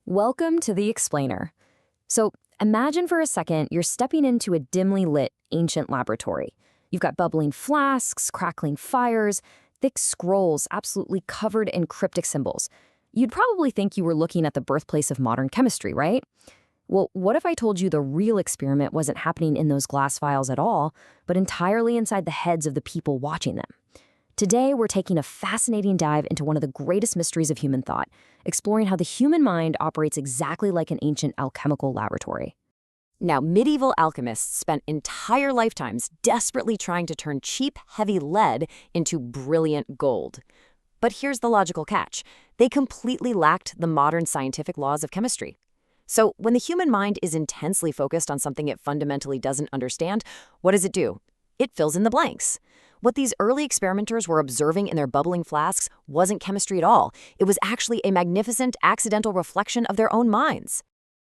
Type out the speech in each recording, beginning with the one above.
Welcome to The Explainer. So imagine for a second you're stepping into a dimly lit, ancient laboratory. You've got bubbling flasks, crackling fires, thick scrolls absolutely covered in cryptic symbols. You'd probably think you were looking at the birthplace of modern chemistry, right? Well, what if I told you the real experiment wasn't happening in those glass vials at all, but entirely inside the heads of the people watching them? Today, we're taking a fascinating dive into one of the greatest mysteries of human thought, exploring how the human mind operates exactly like an ancient alchemical laboratory. Now, medieval alchemists spent entire lifetimes desperately trying to turn cheap, heavy lead into brilliant gold. But here's the logical catch. They completely lacked the modern scientific laws of chemistry. So when the human mind is intensely focused on something it fundamentally doesn't understand, what does it do? It fills in the blanks. What these early experimenters were observing in their bubbling flasks wasn't chemistry at all. It was actually a magnificent, accidental reflection of their own minds.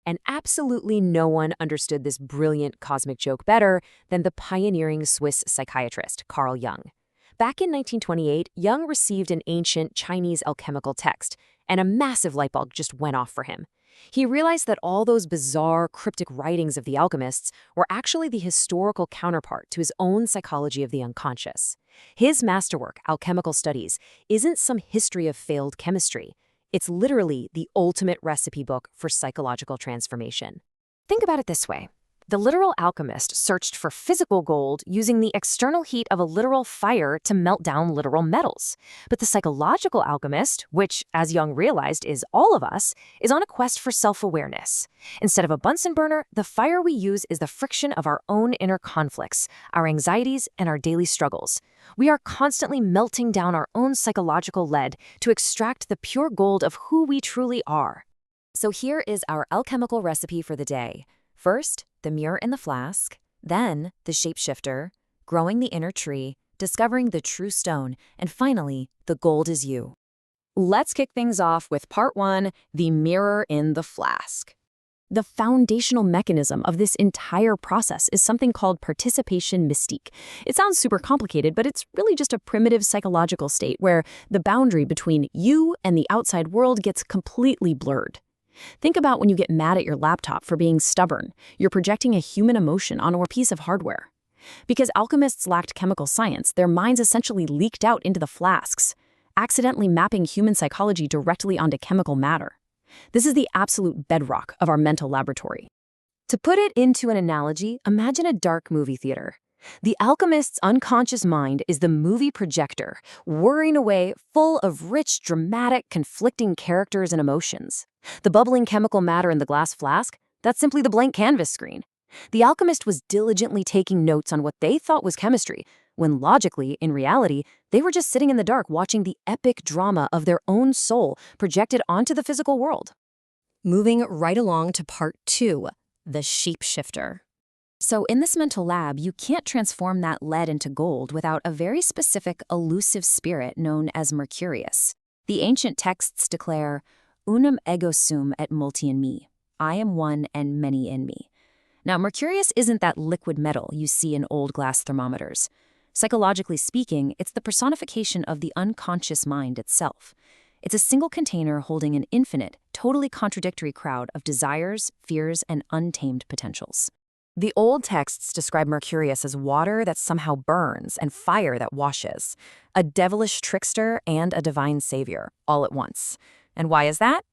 And absolutely no one understood this brilliant cosmic joke better than the pioneering Swiss psychiatrist, Carl Jung. Back in 1928, Jung received an ancient Chinese alchemical text, and a massive light bulb just went off for him. He realized that all those bizarre, cryptic writings of the alchemists were actually the historical counterpart to his own psychology of the unconscious. His masterwork, Alchemical Studies, isn't some history of failed chemistry. It's literally the ultimate recipe book for psychological transformation. Think about it this way. The literal alchemist searched for physical gold using the external heat of a literal fire to melt down literal metals. But the psychological alchemist, which, as Jung realized, is all of us, is on a quest for self-awareness. Instead of a Bunsen burner, the fire we use is the friction of our own inner conflicts, our anxieties, and our daily struggles. We are constantly melting down our own psychological lead to extract the pure gold of who we truly are. So here is our alchemical recipe for the day. First, the mirror in the flask, then the shapeshifter, growing the inner tree, discovering the true stone, and finally, the gold is you. Let's kick things off with part 1, the mirror in the flask. The foundational mechanism of this entire process is something called participation mystique. It sounds super complicated, but it's really just a primitive psychological state where the boundary between you and the outside world gets completely blurred. Think about when you get mad at your laptop for being stubborn. You're projecting a human emotion onto a piece of hardware. Because alchemists lacked chemical science, their minds essentially leaked out into the flasks, accidentally mapping human psychology directly onto chemical matter. This is the absolute bedrock of our mental laboratory. To put it into an analogy, imagine a dark movie theater. The alchemist's unconscious mind is the movie projector, whirring away full of rich, dramatic, conflicting characters and emotions. The bubbling chemical matter in the glass flask, that's simply the blank canvas screen. The alchemist was diligently taking notes on what they thought was chemistry, when logically, in reality, they were just sitting in the dark watching the epic drama of their own soul projected onto the physical world. Moving right along to part 2, the shapeshifter. So in this mental lab, you can't transform that lead into gold without a very specific, elusive spirit known as Mercurius. The ancient texts declare, unum ego sum et multi in me. I am one and many in me. Now, Mercurius isn't that liquid metal you see in old glass thermometers. Psychologically speaking, it's the personification of the unconscious mind itself. It's a single container holding an infinite, totally contradictory crowd of desires, fears, and untamed potentials. The old texts describe Mercurius as water that somehow burns and fire that washes, a devilish trickster and a divine savior, all at once. And why is that?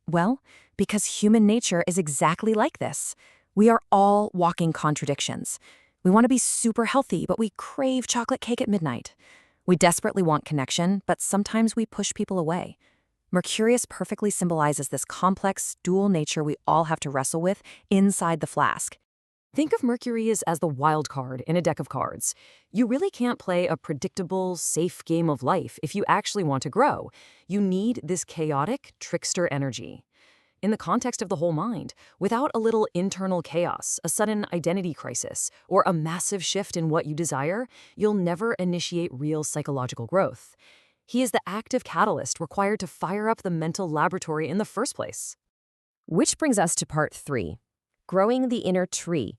Well, because human nature is exactly like this. We are all walking contradictions. We want to be super healthy, but we crave chocolate cake at midnight. We desperately want connection, but sometimes we push people away. Mercurius perfectly symbolizes this complex, dual nature we all have to wrestle with inside the flask. Think of Mercurius as the wild card in a deck of cards. You really can't play a predictable, safe game of life if you actually want to grow. You need this chaotic, trickster energy. In the context of the whole mind, without a little internal chaos, a sudden identity crisis, or a massive shift in what you desire, you'll never initiate real psychological growth. He is the active catalyst required to fire up the mental laboratory in the first place. Which brings us to part 3, growing the inner tree.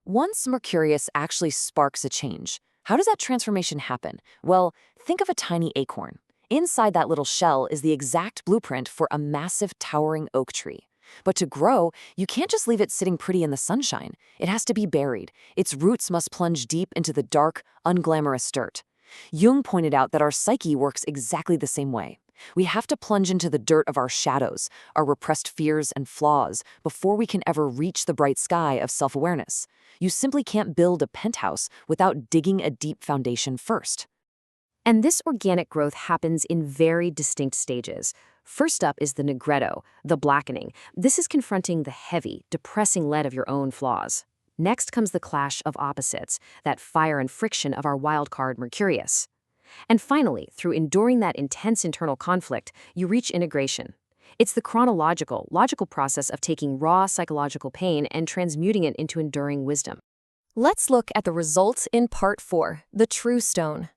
Once Mercurius actually sparks a change, how does that transformation happen? Well, think of a tiny acorn. Inside that little shell is the exact blueprint for a massive towering oak tree. But to grow, you can't just leave it sitting pretty in the sunshine. It has to be buried. Its roots must plunge deep into the dark, unglamorous dirt. Jung pointed out that our psyche works exactly the same way. We have to plunge into the dirt of our shadows, our repressed fears and flaws, before we can ever reach the bright sky of self-awareness. You simply can't build a penthouse without digging a deep foundation first. And this organic growth happens in very distinct stages. First up is the negretto, the blackening. This is confronting the heavy, depressing lead of your own flaws. Next comes the clash of opposites, that fire and friction of our wild card Mercurius. And finally, through enduring that intense internal conflict, you reach integration. It's the logical process of taking raw psychological pain and transmuting it into enduring wisdom. Let's look at the results in Part 4, the True Stone.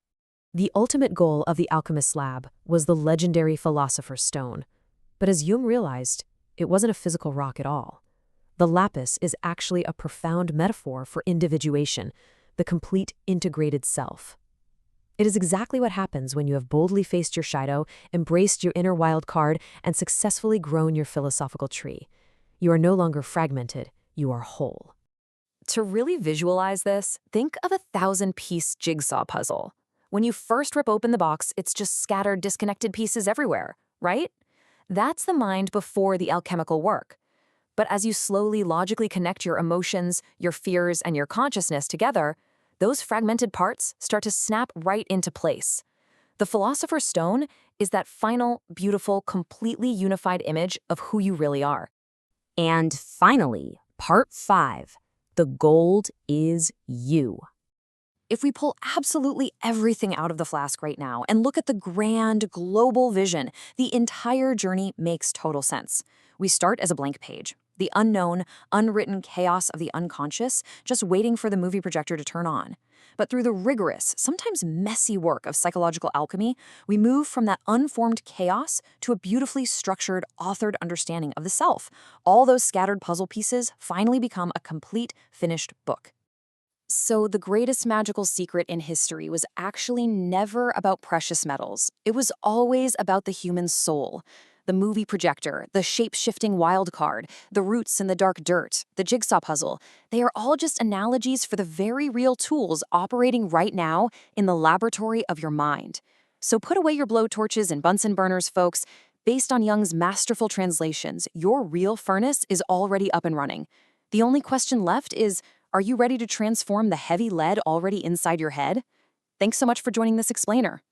The ultimate goal of the alchemist's lab was the legendary Philosopher's Stone. But as Jung realized, it wasn't a physical rock at all. The lapis is actually a profound metaphor for individuation, the complete integrated self. It is exactly what happens when you have boldly faced your shadow, embraced your inner wild card, and successfully grown your philosophical tree. You are no longer fragmented, you are whole. To really visualize this, think of a 1,000-piece jigsaw puzzle. When you first rip open the box, it's just scattered, disconnected pieces everywhere, right? That's the mind before the alchemical work. But as you slowly, logically connect your emotions, your fears, and your consciousness together, those fragmented parts start to snap right into place. The Philosopher's Stone is that final, beautiful, completely unified image of who you really are. And finally, Part 5, the gold is you. If we pull absolutely everything out of the flask right now and look at the grand, global vision, the entire journey makes total sense. We start as a blank page, the unknown, unwritten chaos of the unconscious, just waiting for the movie projector to turn on. But through the rigorous, sometimes messy work of psychological alchemy, we move from that unformed chaos to a beautifully structured, authored understanding of the self. All those scattered puzzle pieces finally become a complete, finished book. So the greatest magical secret in history was actually never about precious metals. It was always about the human soul. The movie projector, the shape-shifting wild card, the roots in the dark dirt, the jigsaw puzzle, they are all just analogies for the very real tools operating right now in the laboratory of your mind. So put away your blowtorches and Bunsen burners, folks. Based on Jung's masterful translations, your real furnace is already up and running. The only question left is, are you ready to transform the heavy lead already inside your head? Thanks so much for joining this explainer.